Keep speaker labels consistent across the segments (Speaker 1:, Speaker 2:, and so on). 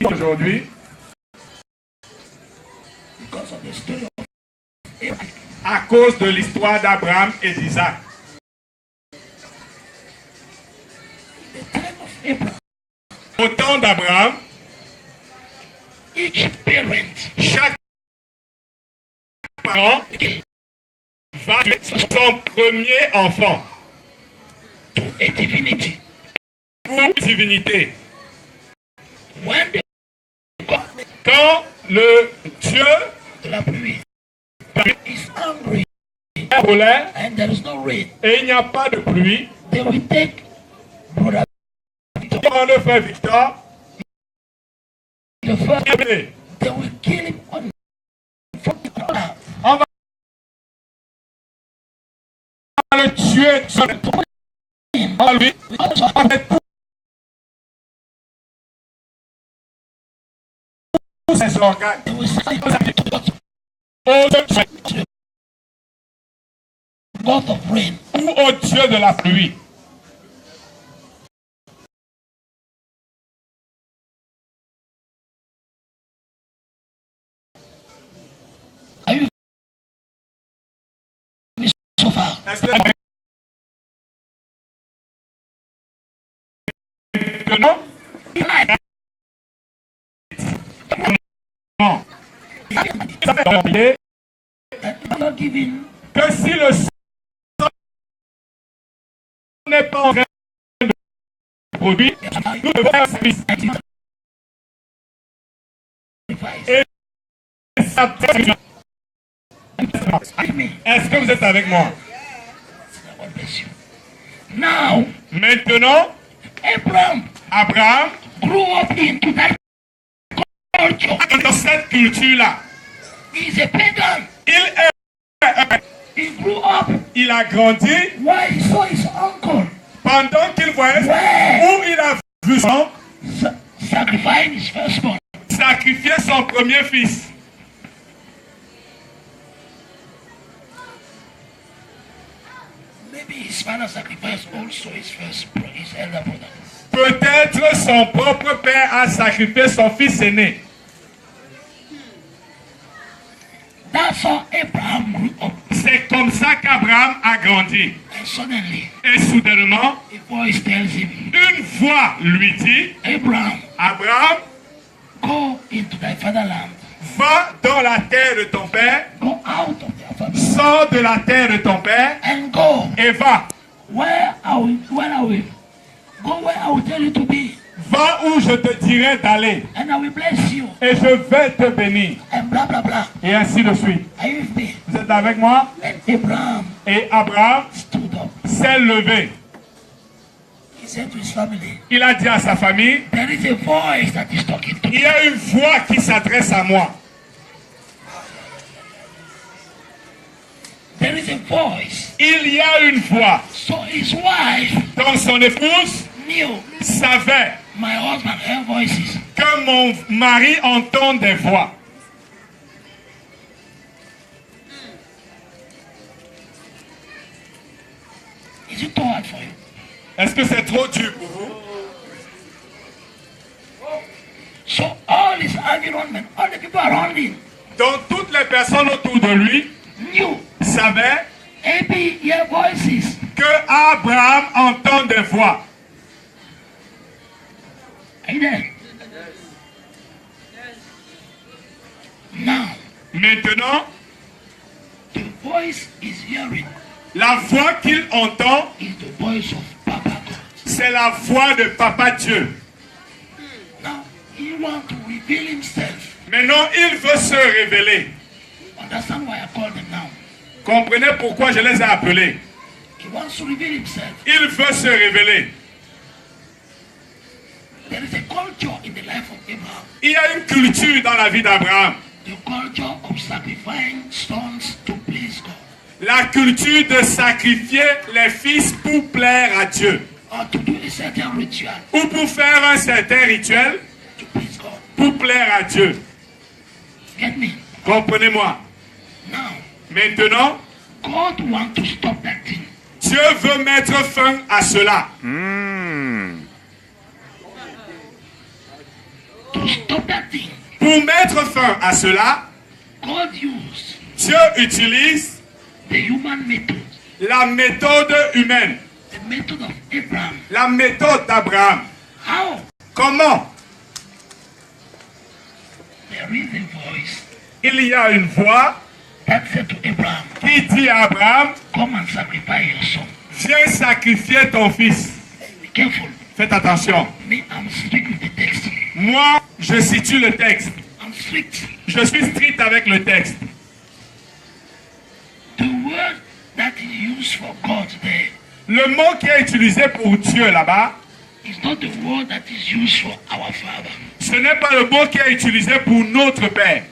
Speaker 1: aujourd'hui, à cause de l'histoire d'Abraham et d'Isaac. Au temps d'Abraham, chaque parent va tuer son premier enfant. Pour divinité. Quand le Dieu
Speaker 2: de la pluie is angry and there is no rain,
Speaker 1: et il n'y a pas de pluie,
Speaker 2: they will take brother
Speaker 1: le frère Victor,
Speaker 2: the first, they will kill him on
Speaker 1: on va le tuer sur lui, tous ses organes.
Speaker 2: God of rain,
Speaker 1: Ou au Dieu de la pluie.
Speaker 2: are you so far?
Speaker 1: Est-ce que non? Non.
Speaker 2: Not giving
Speaker 1: Que si le sang n'est pas en train de produire, nous devons faire service. Et ça, est-ce que vous êtes avec moi?
Speaker 2: now
Speaker 1: Maintenant, Abraham,
Speaker 2: grew up into that culture.
Speaker 1: dans cette culture-là,
Speaker 2: He's a pagan. He grew up
Speaker 1: il a grandi
Speaker 2: while he saw his uncle
Speaker 1: pendant qu'il voyait où il a vu son
Speaker 2: sacrificing his firstborn.
Speaker 1: sacrifier son premier fils.
Speaker 2: Maybe his father sacrificed also his elder brother.
Speaker 1: Peut-être son propre père a sacrifié son fils aîné.
Speaker 2: That's how Abraham grew up.
Speaker 1: C'est comme ça qu'Abraham a grandi.
Speaker 2: And suddenly,
Speaker 1: Et soudainement,
Speaker 2: a voice tells him,
Speaker 1: une voix lui dit,
Speaker 2: Abraham,
Speaker 1: Abraham,
Speaker 2: go into thy fatherland.
Speaker 1: va dans la terre de ton père,
Speaker 2: Go out of their fatherland.
Speaker 1: sors de la terre de ton père
Speaker 2: And go
Speaker 1: et va.
Speaker 2: where I will. Go where I will tell you to be.
Speaker 1: Va où je te dirai d'aller
Speaker 2: And I will bless you.
Speaker 1: et je vais te bénir.
Speaker 2: And blah blah blah.
Speaker 1: Et ainsi de suite.
Speaker 2: Are you with me?
Speaker 1: Vous êtes avec moi?
Speaker 2: And Abraham
Speaker 1: Et Abraham
Speaker 2: stood up.
Speaker 1: s'est levé.
Speaker 2: He said to his family,
Speaker 1: Il a dit à sa famille,
Speaker 2: there is a voice that is talking to
Speaker 1: il y
Speaker 2: me.
Speaker 1: a une voix qui s'adresse à moi.
Speaker 2: There is a voice.
Speaker 1: Il y a une voix.
Speaker 2: So his wife
Speaker 1: Donc son épouse
Speaker 2: knew
Speaker 1: savait
Speaker 2: my husband heard voices.
Speaker 1: que mon mari entend des voix.
Speaker 2: Is it too hard for you?
Speaker 1: Est-ce que c'est trop dur pour vous?
Speaker 2: So all his environment, all the people around him
Speaker 1: Donc toutes les personnes autour de lui
Speaker 2: knew
Speaker 1: savaient
Speaker 2: Abby hear voices.
Speaker 1: que Abraham entend des voix.
Speaker 2: Are you there? Now,
Speaker 1: Maintenant,
Speaker 2: the voice is hearing
Speaker 1: la voix qu'il entend,
Speaker 2: is the voice of Papa God.
Speaker 1: c'est la voix de Papa Dieu.
Speaker 2: Now, he wants to reveal himself.
Speaker 1: Maintenant, il veut se révéler.
Speaker 2: Understand why I called him now?
Speaker 1: Comprenez pourquoi je les ai appelés.
Speaker 2: He wants to reveal himself.
Speaker 1: Il veut se révéler.
Speaker 2: There is a culture in the life of Abraham.
Speaker 1: Il y a une culture dans la vie d'Abraham.
Speaker 2: The culture of sacrificing sons to please God.
Speaker 1: La culture de sacrifier les fils pour plaire à Dieu.
Speaker 2: Or to do a certain ritual
Speaker 1: Ou pour faire un certain rituel
Speaker 2: to please God.
Speaker 1: pour plaire à Dieu.
Speaker 2: Get me?
Speaker 1: Comprenez-moi.
Speaker 2: Now,
Speaker 1: Maintenant,
Speaker 2: God wants to stop that thing.
Speaker 1: Dieu veut mettre fin à cela.
Speaker 2: To To stop that thing,
Speaker 1: Pour mettre fin à cela,
Speaker 2: God used
Speaker 1: Dieu utilise
Speaker 2: the human method,
Speaker 1: la méthode humaine,
Speaker 2: the method of Abraham.
Speaker 1: la méthode d'Abraham.
Speaker 2: How?
Speaker 1: Comment?
Speaker 2: There is a voice
Speaker 1: Il y a une voix
Speaker 2: that said to Abraham,
Speaker 1: qui dit à Abraham,
Speaker 2: come and sacrifice your son.
Speaker 1: viens sacrifier ton fils.
Speaker 2: Be careful.
Speaker 1: Faites attention.
Speaker 2: Me, I'm strict with the text.
Speaker 1: Moi, je situe le texte.
Speaker 2: I'm strict.
Speaker 1: Je suis strict avec le texte.
Speaker 2: The word that is used for God there
Speaker 1: Le mot qui est utilisé pour Dieu là-bas,
Speaker 2: is not the word that is used for our Father.
Speaker 1: ce n'est pas le mot qui est utilisé pour notre Père.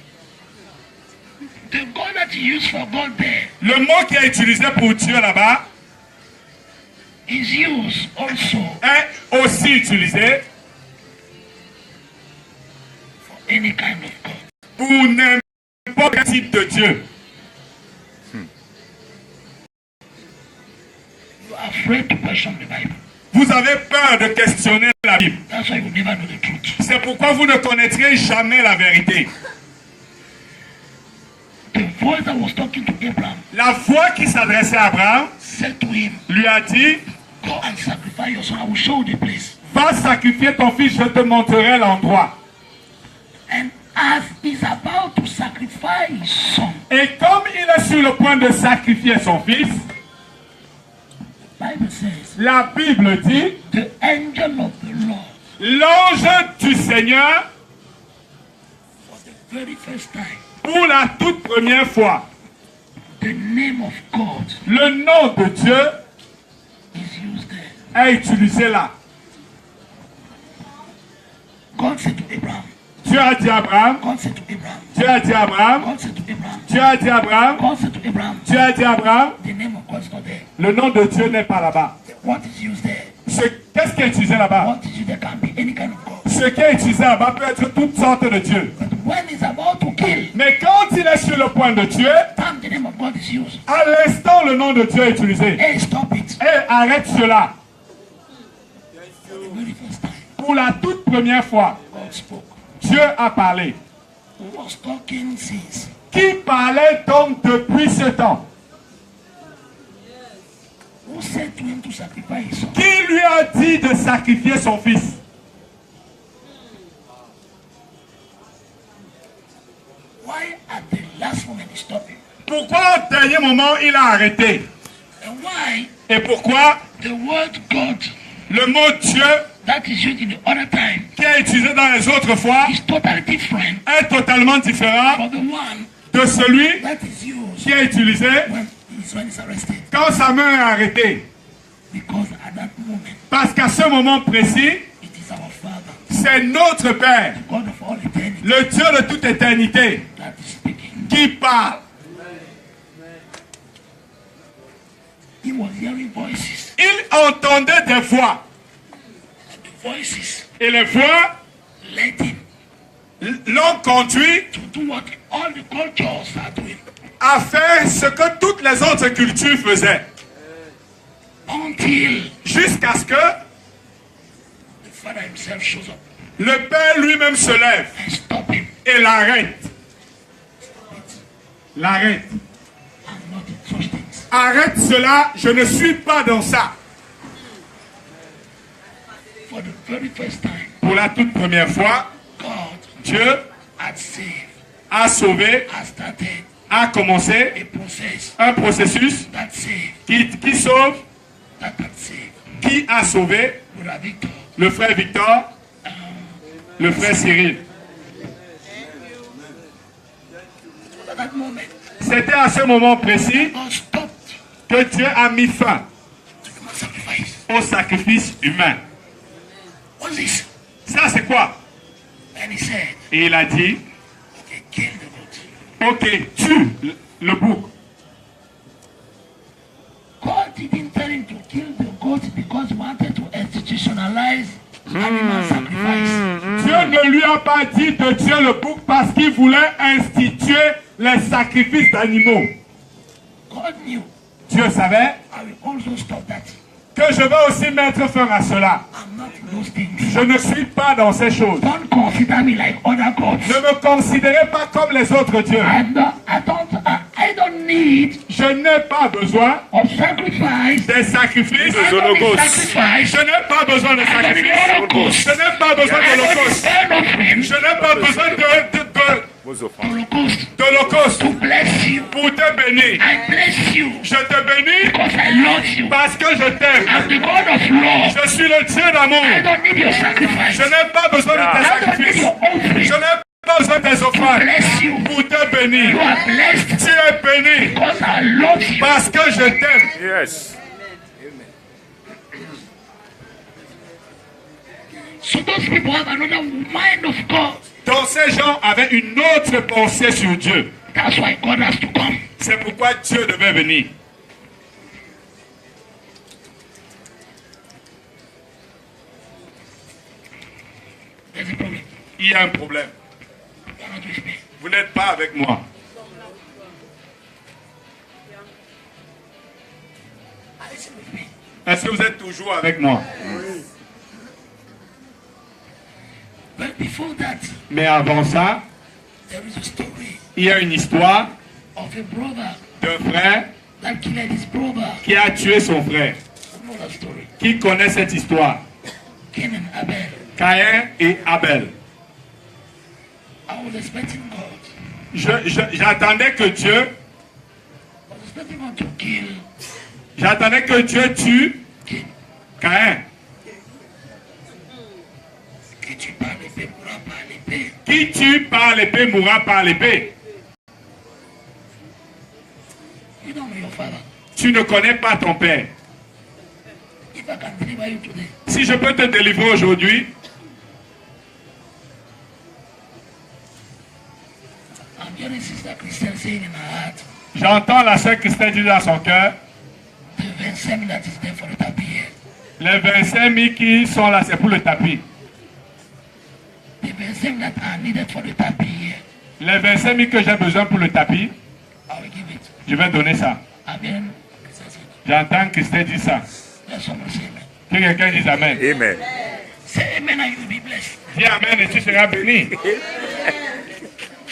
Speaker 2: The God that is used for God there
Speaker 1: Le mot qui est utilisé pour Dieu là-bas
Speaker 2: is used also
Speaker 1: est aussi utilisé
Speaker 2: for any kind of God.
Speaker 1: pour n'importe quel type de Dieu.
Speaker 2: You are afraid to question the Bible.
Speaker 1: Vous avez peur de questionner la Bible.
Speaker 2: That's why you never know the truth.
Speaker 1: C'est pourquoi vous ne connaîtrez jamais la vérité.
Speaker 2: The voice that was talking to Abraham
Speaker 1: La voix qui s'adressait à Abraham
Speaker 2: said to him,
Speaker 1: lui a dit,
Speaker 2: go and sacrifice your son. I will show you the place.
Speaker 1: va sacrifier ton fils, je te montrerai l'endroit.
Speaker 2: And as he's about to sacrifice his son,
Speaker 1: Et comme il est sur le point de sacrifier son fils,
Speaker 2: the Bible says,
Speaker 1: la Bible dit,
Speaker 2: the angel of the Lord,
Speaker 1: l'ange du Seigneur,
Speaker 2: for the very first time,
Speaker 1: pour la toute première fois,
Speaker 2: the name of God
Speaker 1: le nom de Dieu
Speaker 2: is used there.
Speaker 1: est utilisé là.
Speaker 2: God said to Abraham,
Speaker 1: Dieu a dit à Abraham,
Speaker 2: God said to Abraham,
Speaker 1: Dieu a dit à Abraham,
Speaker 2: God said to Abraham,
Speaker 1: Dieu a dit à Abraham,
Speaker 2: God said to Abraham,
Speaker 1: Dieu a dit à Abraham,
Speaker 2: the name of God is not there.
Speaker 1: le nom de Dieu n'est pas là-bas.
Speaker 2: What is used there?
Speaker 1: Qu'est-ce qui est utilisé là-bas?
Speaker 2: What is used there can be any kind of God.
Speaker 1: Ce qui est utilisé là-bas peut être toutes sortes de dieux.
Speaker 2: But when he's about to kill,
Speaker 1: Mais quand il est sur le point de tuer,
Speaker 2: time the name of God is used.
Speaker 1: à l'instant le nom de Dieu est utilisé.
Speaker 2: Hey, stop it.
Speaker 1: Et arrête cela.
Speaker 2: For the very first time,
Speaker 1: Pour la toute première fois,
Speaker 2: God spoke.
Speaker 1: Dieu a parlé.
Speaker 2: Who was talking since?
Speaker 1: Qui parlait donc depuis ce temps?
Speaker 2: Who said to him to sacrifice his son?
Speaker 1: Qui lui a dit de sacrifier son fils?
Speaker 2: Why at the last moment he stopped him?
Speaker 1: Pourquoi au dernier moment il a arrêté?
Speaker 2: And why
Speaker 1: Et pourquoi
Speaker 2: the word God
Speaker 1: le mot Dieu
Speaker 2: that is used in the other time
Speaker 1: qui est utilisé dans les autres fois
Speaker 2: is totally different
Speaker 1: est totalement différent
Speaker 2: from the one
Speaker 1: de celui
Speaker 2: that is used
Speaker 1: qui est utilisé
Speaker 2: when he's arrested.
Speaker 1: quand sa main est arrêtée.
Speaker 2: Because at that moment,
Speaker 1: Parce qu'à ce moment précis,
Speaker 2: it is our Father,
Speaker 1: c'est notre Père,
Speaker 2: God of all eternity,
Speaker 1: le Dieu de toute éternité,
Speaker 2: that is speaking.
Speaker 1: qui parle.
Speaker 2: He was hearing voices.
Speaker 1: Il entendait des voix.
Speaker 2: And the voices
Speaker 1: Et les voix
Speaker 2: led him
Speaker 1: l'ont conduit
Speaker 2: to do what all the cultures are doing.
Speaker 1: à faire ce que toutes les autres cultures faisaient.
Speaker 2: Until
Speaker 1: Jusqu'à ce que
Speaker 2: the Father himself shows up
Speaker 1: le Père lui-même se lève
Speaker 2: and stop him.
Speaker 1: et l'arrête. L'arrête.
Speaker 2: I'm not in such things.
Speaker 1: Arrête cela, je ne suis pas dans ça.
Speaker 2: For the very first time,
Speaker 1: Pour la toute première fois,
Speaker 2: God
Speaker 1: Dieu
Speaker 2: had saved,
Speaker 1: a sauvé,
Speaker 2: had started
Speaker 1: a commencé
Speaker 2: a process
Speaker 1: un processus
Speaker 2: that saved,
Speaker 1: qui sauve,
Speaker 2: that had saved.
Speaker 1: qui a sauvé
Speaker 2: Brother Victor,
Speaker 1: le frère Victor, le frère Cyril.
Speaker 2: at that moment,
Speaker 1: C'était à ce moment précis
Speaker 2: God stopped
Speaker 1: que Dieu a mis fin
Speaker 2: to human sacrifice.
Speaker 1: au sacrifice humain.
Speaker 2: What's this?
Speaker 1: Ça, c'est quoi?
Speaker 2: And he said,
Speaker 1: Et il a dit,
Speaker 2: okay, kill the goat.
Speaker 1: ok, tue le bouc.
Speaker 2: God didn't tell him to kill the goat because he wanted to institutionalize animal sacrifice.
Speaker 1: Dieu ne lui a pas dit de tuer le bouc parce qu'il voulait instituer les sacrifices d'animaux.
Speaker 2: God knew
Speaker 1: Dieu savait
Speaker 2: I will also stop that.
Speaker 1: que je vais aussi mettre fin à cela.
Speaker 2: I'm not in those things.
Speaker 1: Je ne suis pas dans ces choses.
Speaker 2: Don't consider me like other gods.
Speaker 1: Ne me considérez pas comme les autres dieux.
Speaker 2: I don't need
Speaker 1: Je n'ai pas besoin
Speaker 2: of sacrifice.
Speaker 1: des sacrifices.
Speaker 2: I don't need sacrifice.
Speaker 1: Je n'ai pas besoin de sacrifices. Je n'ai pas besoin d'holocauste. Je n'ai pas besoin d'holocauste
Speaker 2: To bless you.
Speaker 1: pour te bénir.
Speaker 2: I bless you
Speaker 1: Je te bénis
Speaker 2: because I love you.
Speaker 1: parce que je t'aime.
Speaker 2: I'm the God of love.
Speaker 1: Je suis le Dieu d'amour.
Speaker 2: I don't need your sacrifice.
Speaker 1: Je n'ai pas besoin de tes
Speaker 2: I don't need
Speaker 1: sacrifices.
Speaker 2: your offering.
Speaker 1: Je n'ai pas besoin de tes offrandes
Speaker 2: Bless you.
Speaker 1: pour te bénir.
Speaker 2: You are blessed
Speaker 1: Tu es béni
Speaker 2: because I love you.
Speaker 1: parce que je t'aime.
Speaker 3: Yes.
Speaker 2: So those people have another mind of God.
Speaker 1: Donc ces gens avaient une autre pensée sur Dieu.
Speaker 2: That's why God has to come.
Speaker 1: C'est pourquoi Dieu devait venir.
Speaker 2: There's a problem.
Speaker 1: Il y a un problème.
Speaker 2: You are not with me.
Speaker 1: Vous n'êtes pas avec moi.
Speaker 2: Are you still with me?
Speaker 1: Est-ce que vous êtes toujours avec moi?
Speaker 2: But before that,
Speaker 1: Mais avant ça,
Speaker 2: there is a story
Speaker 1: il y a une histoire
Speaker 2: of a brother
Speaker 1: d'un frère
Speaker 2: that killed his brother.
Speaker 1: qui a tué son frère.
Speaker 2: You know that story.
Speaker 1: Qui connaît cette histoire?
Speaker 2: Cain and Abel.
Speaker 1: Caïn et Abel.
Speaker 2: I was expecting God.
Speaker 1: J'attendais que Dieu,
Speaker 2: I was expecting God to kill
Speaker 1: j'attendais que Dieu tue
Speaker 2: Cain.
Speaker 1: Caïn.
Speaker 2: Qui tue par l'épée mourra par l'épée.
Speaker 1: Qui tue par l'épée mourra par l'épée.
Speaker 2: You don't know your father.
Speaker 1: Tu ne connais pas ton père.
Speaker 2: If I can deliver you today,
Speaker 1: Si je peux te délivrer aujourd'hui,
Speaker 2: I'm hearing Sister Christian saying in her heart,
Speaker 1: j'entends la sœur Christelle dire dans son cœur,
Speaker 2: the 25 that is there for the tapis here.
Speaker 1: les 25 000 qui sont là, c'est pour le tapis.
Speaker 2: The 25 that are needed for the tapis here.
Speaker 1: Les 25 000 que j'ai besoin pour le tapis,
Speaker 2: I will give it.
Speaker 1: je vais donner ça.
Speaker 2: I'm hearing Christian say,
Speaker 1: J'entends Christelle dire ça.
Speaker 2: let someone say amen.
Speaker 1: Que quelqu'un dise Amen.
Speaker 3: Amen.
Speaker 2: Say amen and you will be blessed.
Speaker 1: Dis Amen et tu seras béni.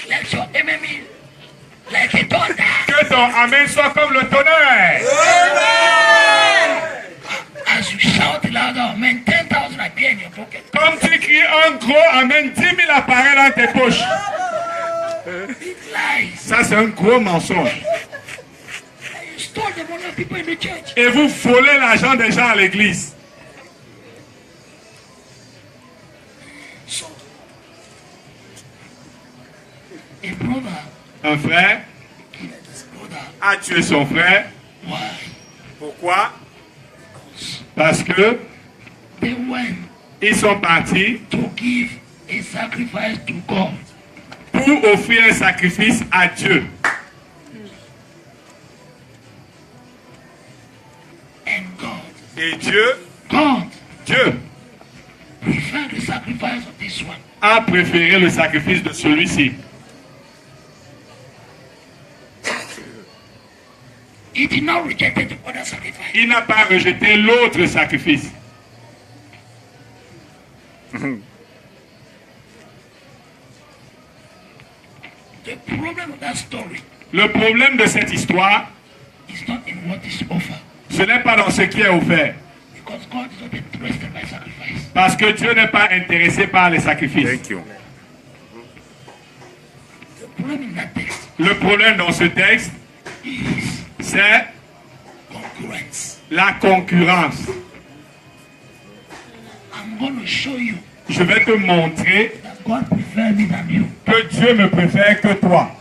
Speaker 2: Let your amen be like a thunder.
Speaker 1: Que ton Amen soit comme le tonnerre.
Speaker 2: As you shout louder, amen, 10,000 appear in your pocket.
Speaker 1: Comme tu cries un gros Amen, 10 000 apparaît dans tes poches.
Speaker 2: Big lies.
Speaker 1: Ça, c'est un gros mensonge.
Speaker 2: And you stole the money of people in the church.
Speaker 1: Et vous volez l'argent des gens à l'église.
Speaker 2: So, a brother
Speaker 1: Un frère
Speaker 2: killed his brother.
Speaker 1: a tué son frère.
Speaker 2: Why?
Speaker 1: Pourquoi? Parce que
Speaker 2: They went
Speaker 1: ils sont partis
Speaker 2: to give a sacrifice to God.
Speaker 1: pour offrir un sacrifice à Dieu.
Speaker 2: And God,
Speaker 1: Et Dieu
Speaker 2: preferred the sacrifice of this one.
Speaker 1: a préféré le sacrifice de celui-ci.
Speaker 2: He did not reject the other sacrifice.
Speaker 1: Il n'a pas rejeté l'autre sacrifice.
Speaker 2: The problem of that story
Speaker 1: Le problème de cette histoire,
Speaker 2: is not in what is offered.
Speaker 1: ce n'est pas dans ce qui est offert.
Speaker 2: Because God is not interested by sacrifice.
Speaker 1: Parce que Dieu n'est pas intéressé par les sacrifices.
Speaker 3: Thank you.
Speaker 2: The problem in that text
Speaker 1: Le problème dans ce texte,
Speaker 2: is
Speaker 1: c'est
Speaker 2: concurrence.
Speaker 1: la concurrence.
Speaker 2: I'm going to show you
Speaker 1: Je vais te montrer
Speaker 2: that God prefers me than you.
Speaker 1: que Dieu me préfère que toi.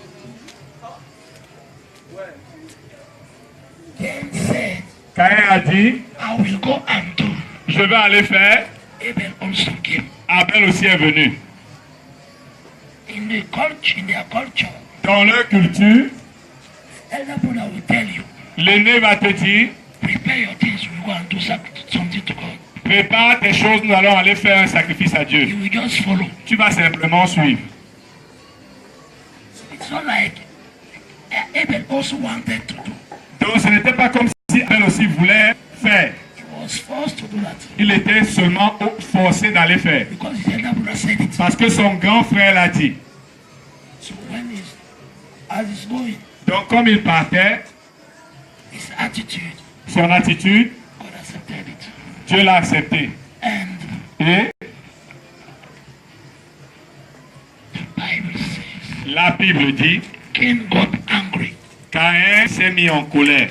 Speaker 2: Cain said,
Speaker 1: Caïn a dit,
Speaker 2: I will go and do.
Speaker 1: je vais aller faire.
Speaker 2: Abel also came.
Speaker 1: Abel aussi est venu.
Speaker 2: In their culture,
Speaker 1: Dans leur culture,
Speaker 2: elder brother will tell you,
Speaker 1: l'aîné va te dire,
Speaker 2: prepare your things, we'll go and do something to God.
Speaker 1: prépare tes choses, nous allons aller faire un sacrifice à Dieu.
Speaker 2: You will just follow.
Speaker 1: Tu vas simplement suivre.
Speaker 2: It's not like Abel also wanted to do.
Speaker 1: Donc ce n'était pas comme si Abel aussi voulait faire.
Speaker 2: He was was forced to do that.
Speaker 1: Il était seulement forcé d'aller faire.
Speaker 2: Because his elder brother said it.
Speaker 1: Parce que son grand frère l'a dit.
Speaker 2: So when as he's going,
Speaker 1: Donc comme il partait,
Speaker 2: his attitude,
Speaker 1: son attitude,
Speaker 2: God accepted it.
Speaker 1: Dieu l'a accepté.
Speaker 2: And
Speaker 1: Et
Speaker 2: the Bible says,
Speaker 1: la Bible dit,
Speaker 2: Cain got angry.
Speaker 1: Caïn s'est mis en colère.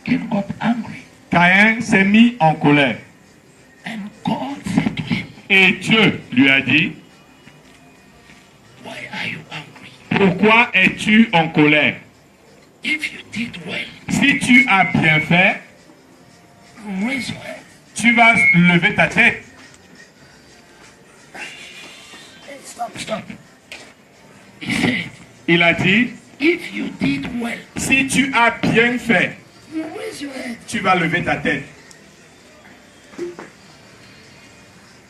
Speaker 2: Cain got angry.
Speaker 1: Caïn s'est mis en colère.
Speaker 2: And God said to him,
Speaker 1: Et Dieu lui a dit,
Speaker 2: why are you angry?
Speaker 1: pourquoi es-tu en colère?
Speaker 2: If you did well,
Speaker 1: Si tu as bien fait,
Speaker 2: raise your head.
Speaker 1: tu vas lever ta tête.
Speaker 2: Hey, stop. He said,
Speaker 1: Il a dit,
Speaker 2: if you did well,
Speaker 1: si tu as bien fait,
Speaker 2: you raise your head.
Speaker 1: tu vas lever ta tête.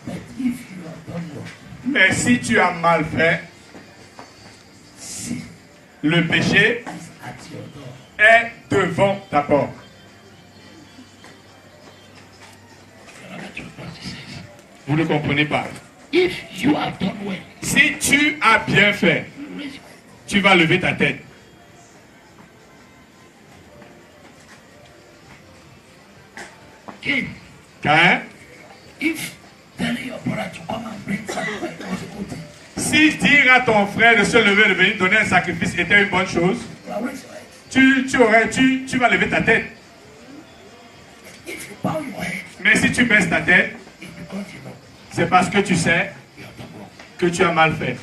Speaker 2: But if you have done wrong,
Speaker 1: Mais si tu as mal fait,
Speaker 2: sin
Speaker 1: le péché
Speaker 2: is at your door.
Speaker 1: est devant ta porte.
Speaker 2: You know what he says.
Speaker 1: Vous ne comprenez pas.
Speaker 2: If you have done well,
Speaker 1: Si tu as bien fait,
Speaker 2: you raise your head.
Speaker 1: tu vas lever ta tête.
Speaker 2: Cain,
Speaker 1: Caïn,
Speaker 2: if telling your brother to come and bring sacrifice was a good thing,
Speaker 1: si dire à ton frère de se lever, de venir donner un sacrifice était une bonne chose,
Speaker 2: you will raise your head.
Speaker 1: tu vas lever ta tête.
Speaker 2: If you bow your head,
Speaker 1: Mais si tu baisses ta tête,
Speaker 2: it's because you know
Speaker 1: c'est parce que tu sais
Speaker 2: you have done wrong.
Speaker 1: que tu as mal fait.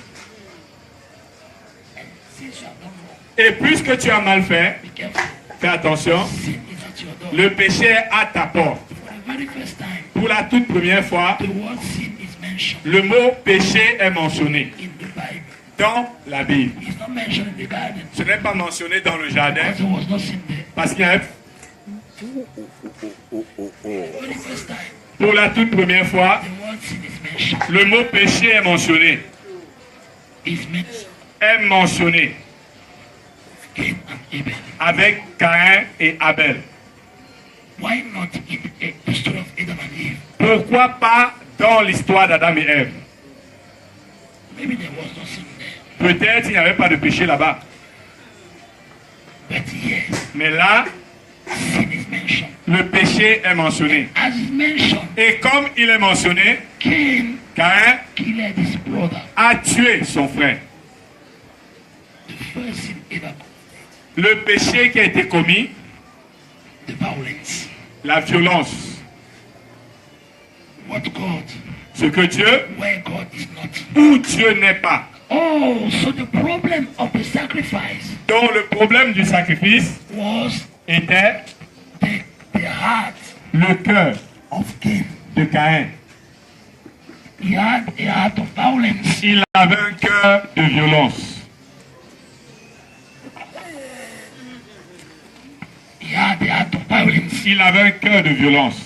Speaker 2: And since you have done wrong,
Speaker 1: Et puisque tu as mal fait,
Speaker 2: be careful.
Speaker 1: fais attention,
Speaker 2: Sin is at your door.
Speaker 1: le péché est à ta porte.
Speaker 2: For the very first time,
Speaker 1: Pour la toute première fois,
Speaker 2: the word sin is mentioned
Speaker 1: le mot péché est mentionné
Speaker 2: in the Bible.
Speaker 1: dans la Bible.
Speaker 2: It's not mentioned in the garden
Speaker 1: Ce n'est pas mentionné dans le jardin
Speaker 2: because there was no sin there.
Speaker 1: parce qu'il y a
Speaker 2: For the first time,
Speaker 1: pour la toute première fois,
Speaker 2: the word sin is mentioned.
Speaker 1: le mot péché est mentionné.
Speaker 2: Is mentioned.
Speaker 1: Est mentionné
Speaker 2: Cain and Abel.
Speaker 1: avec Caïn et Abel.
Speaker 2: Why not in the story of Adam and Eve?
Speaker 1: Pourquoi pas dans l'histoire d'Adam et Ève?
Speaker 2: Maybe there was no sin there.
Speaker 1: Peut-être il n'y avait pas de péché là-bas.
Speaker 2: But yes,
Speaker 1: Mais là,
Speaker 2: sin is mentioned.
Speaker 1: le péché est mentionné.
Speaker 2: As is mentioned,
Speaker 1: Et comme il est mentionné,
Speaker 2: Cain
Speaker 1: Caïn
Speaker 2: killed his brother.
Speaker 1: a tué son frère.
Speaker 2: The first sin ever committed.
Speaker 1: Le péché qui a été commis,
Speaker 2: The violence.
Speaker 1: la violence.
Speaker 2: What God?
Speaker 1: Ce que Dieu,
Speaker 2: Where God is not.
Speaker 1: où Dieu n'est pas.
Speaker 2: Oh, so the problem of the sacrifice
Speaker 1: Donc le problème du sacrifice
Speaker 2: was
Speaker 1: était
Speaker 2: the heart
Speaker 1: le cœur
Speaker 2: of Cain.
Speaker 1: de Caïn.
Speaker 2: He had a heart of violence.
Speaker 1: Il avait un cœur de violence.
Speaker 2: He had a heart of violence.
Speaker 1: Il avait un cœur de violence.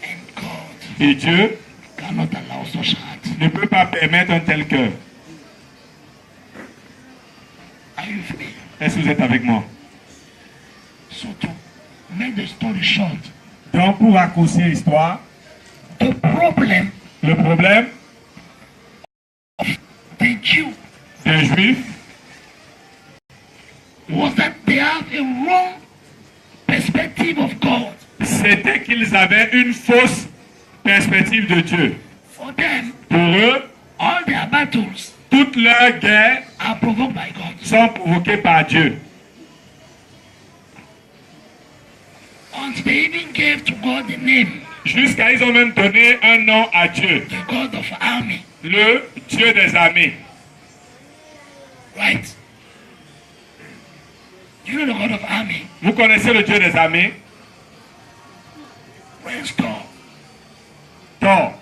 Speaker 2: And God
Speaker 1: Et Dieu
Speaker 2: cannot allow such heart.
Speaker 1: ne peut pas permettre un tel cœur.
Speaker 2: Are you with me?
Speaker 1: Est-ce que vous êtes avec moi?
Speaker 2: So to make the story short,
Speaker 1: Donc pour raccourcir l'histoire,
Speaker 2: the problem
Speaker 1: le problème
Speaker 2: the Jew
Speaker 1: des Juifs,
Speaker 2: was that they have a wrong perspective of God.
Speaker 1: c'était qu'ils avaient une fausse perspective de Dieu.
Speaker 2: For them,
Speaker 1: Pour eux,
Speaker 2: all their battles
Speaker 1: toutes leurs guerres
Speaker 2: are provoked by God.
Speaker 1: sont provoquées par Dieu.
Speaker 2: Until they even gave to God the name,
Speaker 1: Jusqu'à ils ont même donné un nom à Dieu,
Speaker 2: the God of army.
Speaker 1: le Dieu des armées.
Speaker 2: Right? You know the God of army?
Speaker 1: Vous connaissez le Dieu des armées?
Speaker 2: Where's Thor?
Speaker 1: Thor.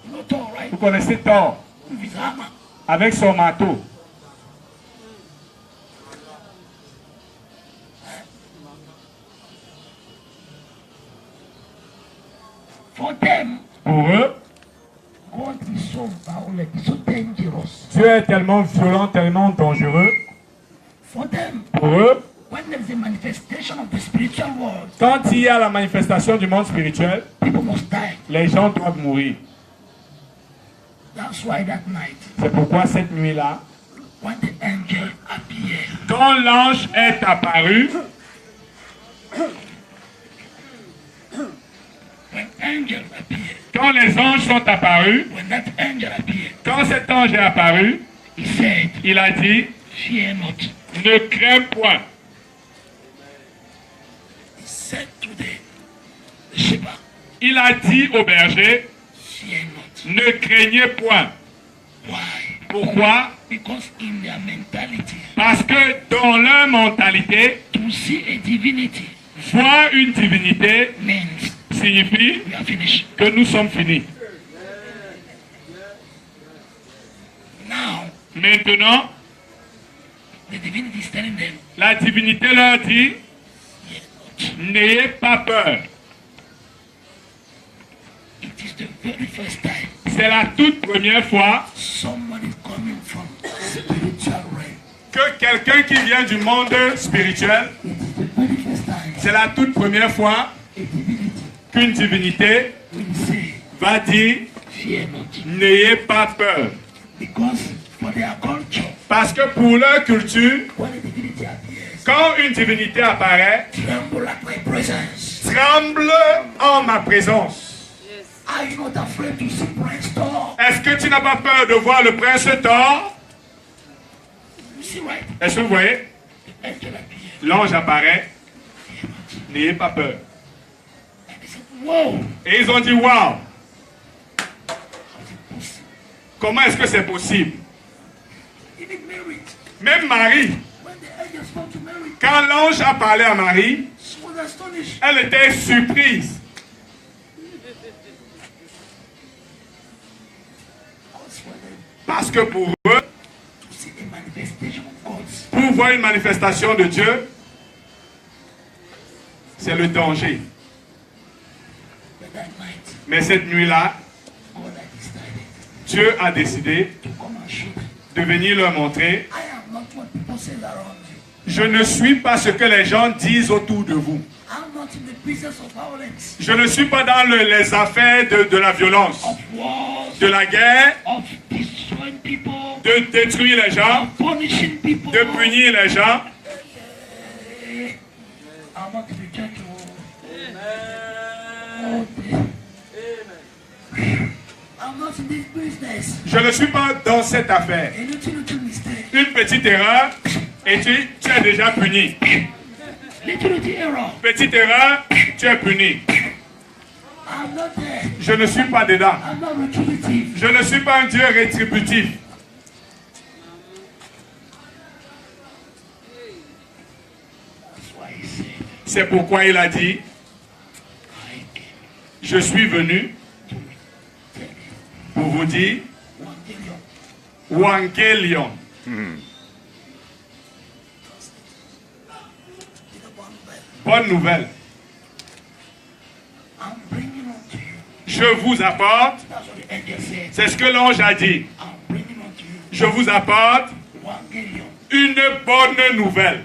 Speaker 2: You know Thor, right?
Speaker 1: Vous connaissez Thor
Speaker 2: With his armor.
Speaker 1: avec son manteau.
Speaker 2: For them,
Speaker 1: Pour eux,
Speaker 2: God is so violent, so dangerous.
Speaker 1: Dieu est tellement violent, tellement dangereux.
Speaker 2: For them,
Speaker 1: Pour eux,
Speaker 2: when there is a manifestation of the spiritual world,
Speaker 3: Quand il y a la manifestation du monde spirituel,
Speaker 2: people must die.
Speaker 3: les gens doivent mourir.
Speaker 2: That's why that night,
Speaker 3: C'est pourquoi cette nuit-là,
Speaker 2: when the angel appeared,
Speaker 3: quand l'ange est apparu,
Speaker 2: when angel appeared,
Speaker 3: quand les anges sont apparus,
Speaker 2: when that angel appeared,
Speaker 3: quand cet ange est apparu,
Speaker 2: he said,
Speaker 3: il a dit,
Speaker 2: fear not.
Speaker 3: ne crains point.
Speaker 2: He said to the shepherd,
Speaker 3: Il a dit au berger,
Speaker 2: fear not.
Speaker 3: ne craignez point.
Speaker 2: Why?
Speaker 3: Pourquoi?
Speaker 2: Because in their mentality,
Speaker 3: Parce que dans leur mentalité,
Speaker 2: to see a divinity
Speaker 3: voir une divinité
Speaker 2: means
Speaker 3: signifie
Speaker 2: we are finished.
Speaker 3: que nous sommes finis.
Speaker 2: Now,
Speaker 3: Maintenant,
Speaker 2: the divinity is telling them,
Speaker 3: la divinité leur dit,
Speaker 2: fear not.
Speaker 3: n'ayez pas peur.
Speaker 2: It is the very first time
Speaker 3: C'est la toute première fois
Speaker 2: someone is coming from spiritual realm.
Speaker 3: que quelqu'un qui vient du monde spirituel,
Speaker 2: It is the very first time
Speaker 3: c'est la toute première fois
Speaker 2: a divinity
Speaker 3: qu'une divinité
Speaker 2: will say,
Speaker 3: va dire,
Speaker 2: fear not.
Speaker 3: n'ayez pas peur.
Speaker 2: Because for their culture,
Speaker 3: Parce que pour leur culture,
Speaker 2: when a divinity appears,
Speaker 3: quand une divinité apparaît,
Speaker 2: tremble at my presence.
Speaker 3: tremble en ma présence.
Speaker 2: Are you not afraid to see Prince Thor?
Speaker 3: Est-ce que tu n'as pas peur de voir le prince Thor?
Speaker 2: You see, right?
Speaker 3: Est-ce que vous voyez?
Speaker 2: The angel appeared.
Speaker 3: L'ange apparaît,
Speaker 2: Fear not.
Speaker 3: n'ayez pas peur.
Speaker 2: And they said, whoa,
Speaker 3: Et ils ont dit, waouh,
Speaker 2: how is it possible?
Speaker 3: comment est-ce que c'est possible?
Speaker 2: Even Mary,
Speaker 3: Même Marie,
Speaker 2: when the angel spoke to Mary,
Speaker 3: quand l'ange a parlé à Marie,
Speaker 2: she was astonished.
Speaker 3: elle était surprise.
Speaker 2: Because for them
Speaker 3: Parce que pour eux,
Speaker 2: to see the manifestation of God's,
Speaker 3: pour voir une manifestation de Dieu, c'est le danger.
Speaker 2: but that night,
Speaker 3: Mais cette nuit-là,
Speaker 2: God had decided
Speaker 3: Dieu a décidé
Speaker 2: to come and show them.
Speaker 3: de venir leur montrer,
Speaker 2: I am not what people say around you.
Speaker 3: je ne suis pas ce que les gens disent autour de vous.
Speaker 2: I'm not in the business of violence,
Speaker 3: Je ne suis pas dans les affaires de la violence,
Speaker 2: of wars,
Speaker 3: de la guerre,
Speaker 2: of destroying people,
Speaker 3: de détruire les gens,
Speaker 2: of punishing people.
Speaker 3: de punir les gens.
Speaker 2: I'm not in the church. Oh, dear. I'm not in this business.
Speaker 3: Je ne suis pas dans cette affaire.
Speaker 2: A little mistake.
Speaker 3: Une petite erreur et tu es déjà puni.
Speaker 2: Little error.
Speaker 3: Petite erreur, tu es puni.
Speaker 2: I'm not there.
Speaker 3: Je ne suis pas dedans.
Speaker 2: I'm not retributive.
Speaker 3: Je ne suis pas un Dieu rétributif.
Speaker 2: That's why he said,
Speaker 3: C'est pourquoi il a dit,
Speaker 2: I came
Speaker 3: je suis venu
Speaker 2: to tell you
Speaker 3: pour vous dire,
Speaker 2: one day
Speaker 3: Wangelion. Bonne nouvelle.
Speaker 2: I'm bringing unto you.
Speaker 3: Je vous apporte,
Speaker 2: That's what the angel said.
Speaker 3: c'est ce que l'ange a dit,
Speaker 2: I'm bringing unto you
Speaker 3: je vous apporte
Speaker 2: Evangelion.
Speaker 3: une bonne nouvelle.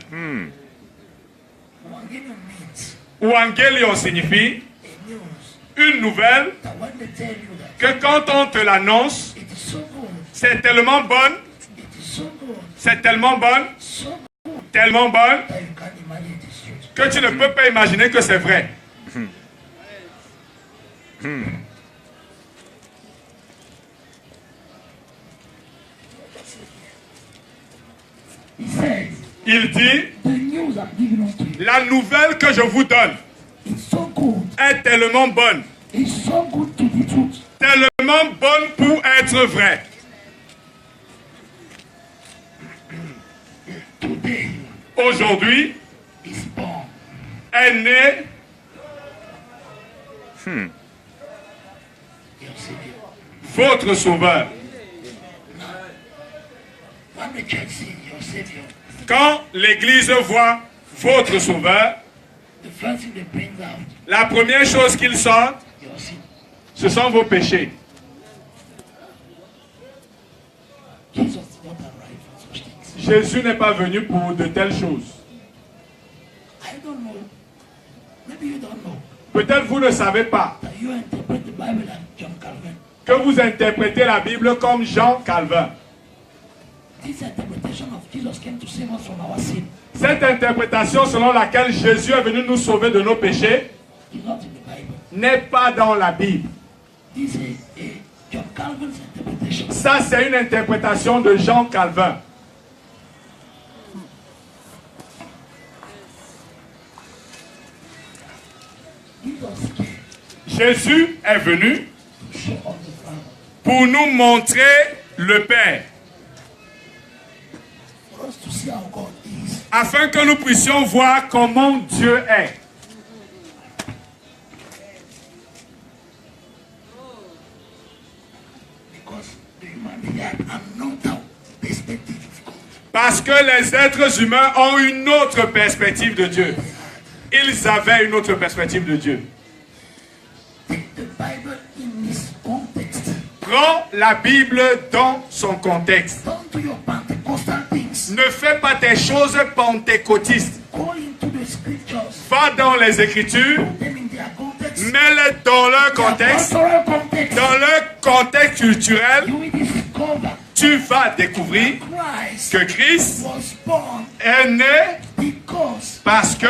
Speaker 2: Evangelion means
Speaker 3: Wangelion signifie
Speaker 2: a news
Speaker 3: une nouvelle
Speaker 2: that when they tell you that
Speaker 3: que quand on te l'annonce,
Speaker 2: it is so good,
Speaker 3: c'est tellement bonne,
Speaker 2: it is so good,
Speaker 3: c'est tellement bonne,
Speaker 2: so good
Speaker 3: tellement bonne,
Speaker 2: that you can't imagine it is true.
Speaker 3: que tu ne peux pas imaginer que c'est vrai.
Speaker 2: He says,
Speaker 3: Il dit,
Speaker 2: the news I'm giving unto you
Speaker 3: la nouvelle que je vous donne
Speaker 2: is so good.
Speaker 3: est tellement bonne,
Speaker 2: It's so good to be truth.
Speaker 3: tellement bonne pour être vraie.
Speaker 2: Today
Speaker 3: Aujourd'hui,
Speaker 2: is born
Speaker 3: est né
Speaker 2: your Savior.
Speaker 3: votre sauveur.
Speaker 2: When the church sees your Savior,
Speaker 3: Quand l'Église voit votre sauveur,
Speaker 2: the first thing they bring out,
Speaker 3: la première chose qu'ils sentent,
Speaker 2: your sin.
Speaker 3: ce sont vos péchés.
Speaker 2: Jesus did not arrive for such things.
Speaker 3: Jésus n'est pas venu pour de telles choses. Peut-être vous ne savez pas
Speaker 2: that you interpret the Bible like John Calvin.
Speaker 3: que vous interprétez la Bible comme Jean Calvin.
Speaker 2: This interpretation of Jesus came to save us from our sin.
Speaker 3: Cette interprétation selon laquelle Jésus est venu nous sauver de nos péchés
Speaker 2: It's not in the Bible.
Speaker 3: n'est pas dans la Bible.
Speaker 2: This is a John Calvin's interpretation.
Speaker 3: Ça, c'est une interprétation de Jean Calvin.
Speaker 2: Jesus came
Speaker 3: Jésus est venu
Speaker 2: to show us the Father.
Speaker 3: pour nous montrer le Père,
Speaker 2: For us to see how God is.
Speaker 3: afin que nous puissions voir comment Dieu est.
Speaker 2: Because the human being had another perspective of God.
Speaker 3: Parce que les êtres humains ont une autre perspective de Dieu. Ils avaient une autre perspective de Dieu.
Speaker 2: Take the Bible in its context.
Speaker 3: Prends la Bible dans son contexte.
Speaker 2: Don't do your Pentecostal things.
Speaker 3: Ne fais pas tes choses pentecôtistes.
Speaker 2: Go into the scriptures.
Speaker 3: Va dans les Écritures,
Speaker 2: Put them in their context.
Speaker 3: mets-les dans leur
Speaker 2: Their
Speaker 3: contexte,
Speaker 2: cultural context.
Speaker 3: dans leur contexte culturel.
Speaker 2: You will discover
Speaker 3: Tu vas découvrir
Speaker 2: Christ
Speaker 3: que Christ
Speaker 2: was born
Speaker 3: est né
Speaker 2: because
Speaker 3: parce que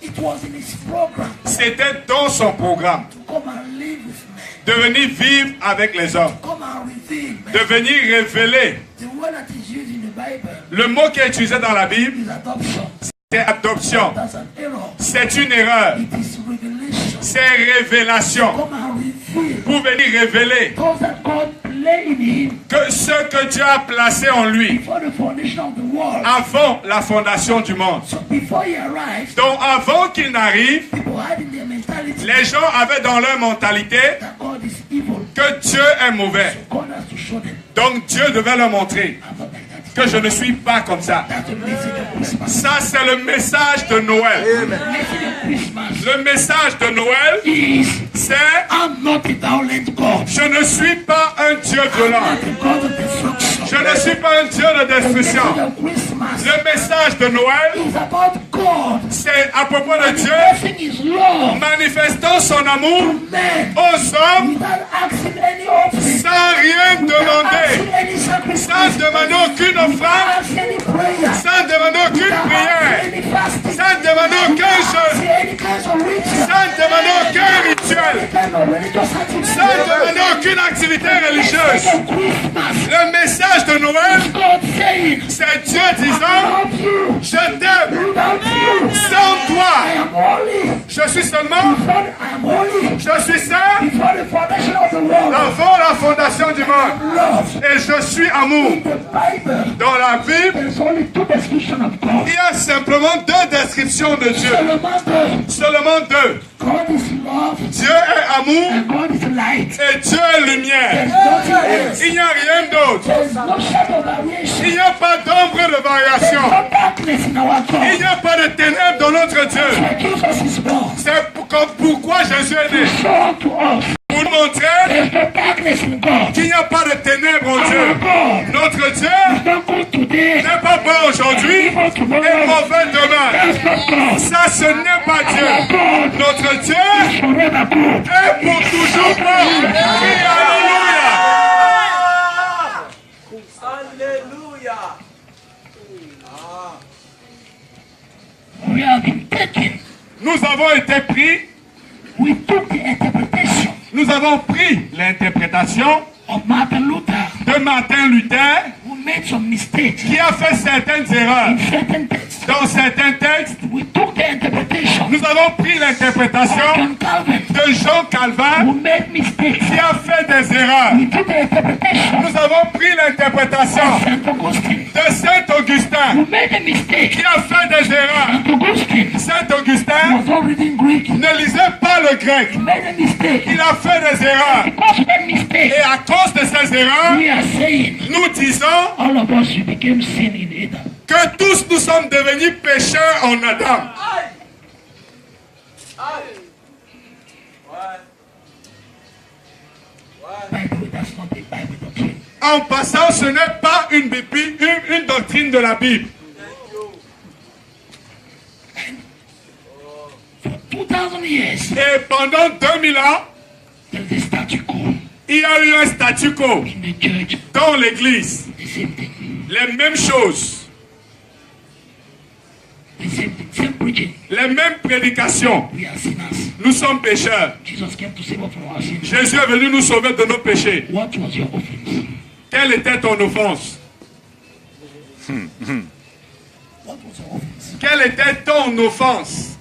Speaker 2: it was in his program
Speaker 3: c'était dans son programme
Speaker 2: to come and live with men.
Speaker 3: de venir vivre avec les hommes,
Speaker 2: Come and reveal men.
Speaker 3: de venir révéler.
Speaker 2: The word that is used in the Bible
Speaker 3: Le mot qui est utilisé dans la Bible,
Speaker 2: is adoption.
Speaker 3: c'est adoption.
Speaker 2: That's an error.
Speaker 3: C'est une erreur.
Speaker 2: It is revelation.
Speaker 3: C'est révélation.
Speaker 2: Come and reveal
Speaker 3: Pour venir révéler
Speaker 2: those that God lay in him
Speaker 3: que ce que Dieu a placé en lui
Speaker 2: before the foundation of the world.
Speaker 3: avant la fondation du monde.
Speaker 2: So before he arrived,
Speaker 3: Donc avant qu'il n'arrive,
Speaker 2: people had in their mentality
Speaker 3: les gens avaient dans leur mentalité
Speaker 2: that God is evil.
Speaker 3: que Dieu est mauvais.
Speaker 2: God has to show them.
Speaker 3: Donc Dieu devait leur montrer
Speaker 2: I'm not like that.
Speaker 3: que je ne suis pas comme ça.
Speaker 2: That's the message of Christmas.
Speaker 3: Ça, c'est le message de Noël.
Speaker 2: The message of Christmas
Speaker 3: Le message de Noël,
Speaker 2: is
Speaker 3: c'est
Speaker 2: I'm not a violent God.
Speaker 3: je ne suis pas un Dieu violent.
Speaker 2: I'm not a God of destruction.
Speaker 3: Je ne suis pas un Dieu de
Speaker 2: The message
Speaker 3: destruction.
Speaker 2: of Christmas
Speaker 3: Le message de Noël,
Speaker 2: is about God
Speaker 3: c'est à propos de Dieu
Speaker 2: expressing his love
Speaker 3: manifestant son amour
Speaker 2: to men
Speaker 3: aux hommes
Speaker 2: without asking any offering,
Speaker 3: sans rien
Speaker 2: without
Speaker 3: demander,
Speaker 2: asking any sacrifice,
Speaker 3: sans demander aucune
Speaker 2: without
Speaker 3: offrande,
Speaker 2: asking any prayer,
Speaker 3: sans demander aucune
Speaker 2: without
Speaker 3: prière,
Speaker 2: asking any fasting,
Speaker 3: sans demander aucun jeûne,
Speaker 2: asking any kinds of ritual,
Speaker 3: sans demander aucun
Speaker 2: any
Speaker 3: rituel,
Speaker 2: kind of religious
Speaker 3: sans
Speaker 2: activity.
Speaker 3: demander aucune activité
Speaker 2: The
Speaker 3: religieuse.
Speaker 2: message of Christmas
Speaker 3: Le message de Noël,
Speaker 2: is God saying,
Speaker 3: c'est Dieu disant,
Speaker 2: without you,
Speaker 3: je t'aime,
Speaker 2: without you,
Speaker 3: sans
Speaker 2: I
Speaker 3: toi,
Speaker 2: am holy.
Speaker 3: je suis seulement,
Speaker 2: I am holy.
Speaker 3: je suis saint
Speaker 2: Before the foundation of the world,
Speaker 3: avant la fondation du monde.
Speaker 2: love.
Speaker 3: Et je suis amour.
Speaker 2: In the Bible,
Speaker 3: Dans la Bible,
Speaker 2: there's only two descriptions of God.
Speaker 3: il y a simplement deux descriptions de Dieu. Seulement deux.
Speaker 2: God is love
Speaker 3: Dieu est amour
Speaker 2: and God is light.
Speaker 3: et Dieu est lumière.
Speaker 2: There's nothing else.
Speaker 3: Il n'y a rien d'autre.
Speaker 2: There's no shadow of variation.
Speaker 3: Il n'y a pas d'ombre de
Speaker 2: There's
Speaker 3: variation.
Speaker 2: no darkness in our
Speaker 3: Il
Speaker 2: God.
Speaker 3: n'y a pas de ténèbres dans notre Dieu.
Speaker 2: Where Jesus is born.
Speaker 3: C'est pourquoi Jésus est né.
Speaker 2: Show unto us.
Speaker 3: Pour nous montrer
Speaker 2: There's no darkness in God.
Speaker 3: qu'il n'y a pas de ténèbres en
Speaker 2: Our
Speaker 3: Dieu.
Speaker 2: God
Speaker 3: Notre Dieu
Speaker 2: is not good today.
Speaker 3: n'est pas bon aujourd'hui
Speaker 2: Evil
Speaker 3: et
Speaker 2: tomorrow.
Speaker 3: mauvais demain.
Speaker 2: That's not God.
Speaker 3: Ça, ce n'est pas Dieu.
Speaker 2: God
Speaker 3: Notre Dieu
Speaker 2: is forever good.
Speaker 3: est pour toujours bon. Et alléluia.
Speaker 4: Alléluia.
Speaker 2: We have been taken.
Speaker 3: Nous avons été pris,
Speaker 2: We took the interpretation
Speaker 3: nous avons pris l'interprétation
Speaker 2: of Martin Luther,
Speaker 3: de Martin Luther
Speaker 2: who made some mistakes
Speaker 3: qui a fait certaines erreurs
Speaker 2: in certain texts.
Speaker 3: dans certains textes.
Speaker 2: We took the interpretation
Speaker 3: Nous avons pris
Speaker 2: of
Speaker 3: l'interprétation
Speaker 2: John Calvin,
Speaker 3: de Jean Calvin
Speaker 2: who made mistakes.
Speaker 3: qui a fait des erreurs.
Speaker 2: We took the interpretation
Speaker 3: Nous avons pris l'interprétation
Speaker 2: of Saint Augustine,
Speaker 3: de Saint Augustin
Speaker 2: who made a mistake.
Speaker 3: qui a fait des erreurs.
Speaker 2: Saint Augustine
Speaker 3: Saint Augustin
Speaker 2: was not reading Greek. He
Speaker 3: ne lisait pas le grec.
Speaker 2: made a mistake.
Speaker 3: Il a fait des erreurs.
Speaker 2: Because of that mistake,
Speaker 3: Et à cause de ces erreurs,
Speaker 2: we are saying
Speaker 3: nous disons
Speaker 2: all of us we became sin in Adam.
Speaker 3: que tous nous sommes devenus pécheurs en Adam.
Speaker 2: By the way, that's not the Bible doctrine.
Speaker 3: En passant, ce n'est pas une doctrine de la Bible.
Speaker 2: years,
Speaker 3: Et pendant 2000 ans,
Speaker 2: there's a statu quo
Speaker 3: il y a eu un statu quo
Speaker 2: in the church.
Speaker 3: dans l'église.
Speaker 2: The same thing.
Speaker 3: Les mêmes choses,
Speaker 2: The same thing. Same preaching.
Speaker 3: les mêmes prédications.
Speaker 2: We are sinners.
Speaker 3: Nous sommes pécheurs.
Speaker 2: Jesus came to save us from our sins.
Speaker 3: Jésus est venu nous sauver de nos péchés.
Speaker 2: What was your offense?
Speaker 3: Quelle était ton offense?
Speaker 2: What was your offense?
Speaker 3: Quelle était ton offense?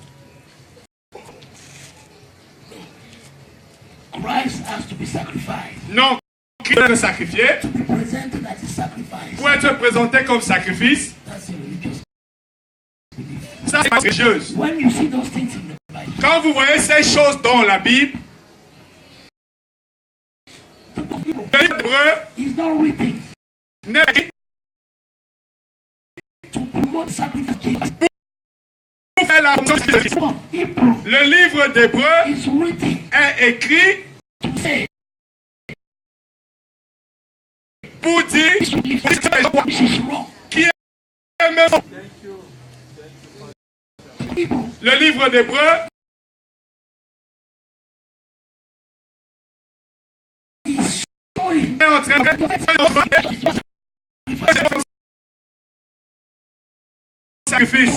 Speaker 2: Christ has to be sacrificed.
Speaker 3: Non, Christ doit être sacrifié.
Speaker 2: To be presented as a sacrifice.
Speaker 3: Pour être présenté comme sacrifice,
Speaker 2: That's a religious.
Speaker 3: ça c'est religieuse.
Speaker 2: When you see those things in the Bible,
Speaker 3: Quand vous voyez ces choses dans la Bible, le livre d'Hébreux
Speaker 2: it's not written
Speaker 3: n'est écrit
Speaker 2: to promote sacrifice.
Speaker 3: pour faire la promotion de Christ.
Speaker 2: Hebrew
Speaker 3: Le livre d'Hébreux
Speaker 2: is written
Speaker 3: est écrit
Speaker 2: to say
Speaker 3: pour dire
Speaker 2: this is wrong.
Speaker 3: qui est même.
Speaker 2: Hebrew
Speaker 3: Le livre d'Hébreux
Speaker 2: is showing
Speaker 3: est en train de sacrifice.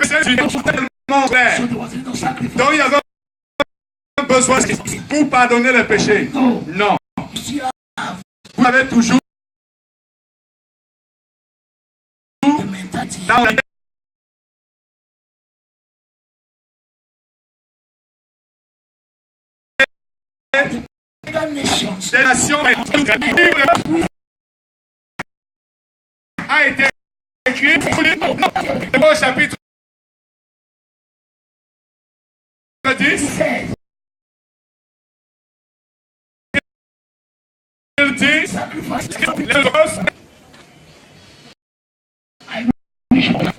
Speaker 3: C'est tellement clair.
Speaker 2: so there was no sacrifice.
Speaker 3: Donc il y avait un besoin pour pardonner les péchés.
Speaker 2: No.
Speaker 3: Non.
Speaker 2: You still have
Speaker 3: Vous avez toujours
Speaker 2: the mentality
Speaker 3: dans la
Speaker 2: pagan nations
Speaker 3: des nations a été écrit au chapitre 10.
Speaker 2: said
Speaker 3: Il dit
Speaker 2: sacrifice.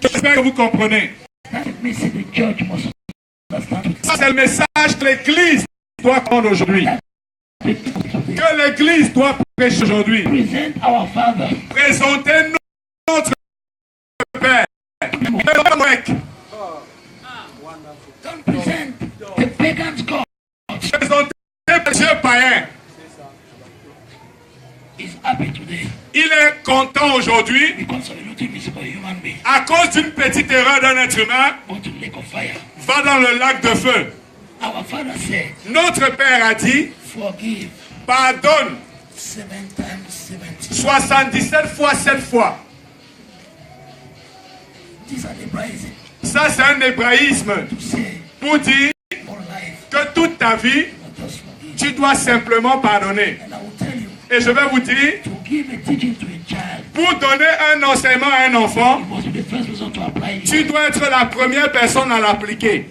Speaker 3: j'espère que vous comprenez.
Speaker 2: That means the church must understand
Speaker 3: Ça, c'est le message que l'Église doit prendre aujourd'hui. Que l'Église doit prêcher aujourd'hui.
Speaker 2: present our Father.
Speaker 3: Présenter notre Père.
Speaker 2: Don't present the pagan's God.
Speaker 3: Présenter Dieu païen.
Speaker 2: Is happy today
Speaker 3: Il est content aujourd'hui
Speaker 2: because of a little invisible human being.
Speaker 3: à cause d'une petite erreur d'un être humain.
Speaker 2: Go to the lake of fire.
Speaker 3: Va dans le lac de feu.
Speaker 2: Our Father said,
Speaker 3: Notre Père a dit
Speaker 2: forgive
Speaker 3: pardonne
Speaker 2: 7 times 70.
Speaker 3: 77 fois 7 fois.
Speaker 2: These are the Hebraism
Speaker 3: Ça, c'est un hébraïsme
Speaker 2: to say
Speaker 3: pour dire
Speaker 2: for life,
Speaker 3: que toute ta vie,
Speaker 2: not just forgive.
Speaker 3: tu dois simplement pardonner.
Speaker 2: And I will tell you,
Speaker 3: Et je vais vous dire,
Speaker 2: to give a teaching to a child,
Speaker 3: pour donner un enseignement à un enfant,
Speaker 2: you must be the first person to apply it.
Speaker 3: tu dois être la première personne à l'appliquer.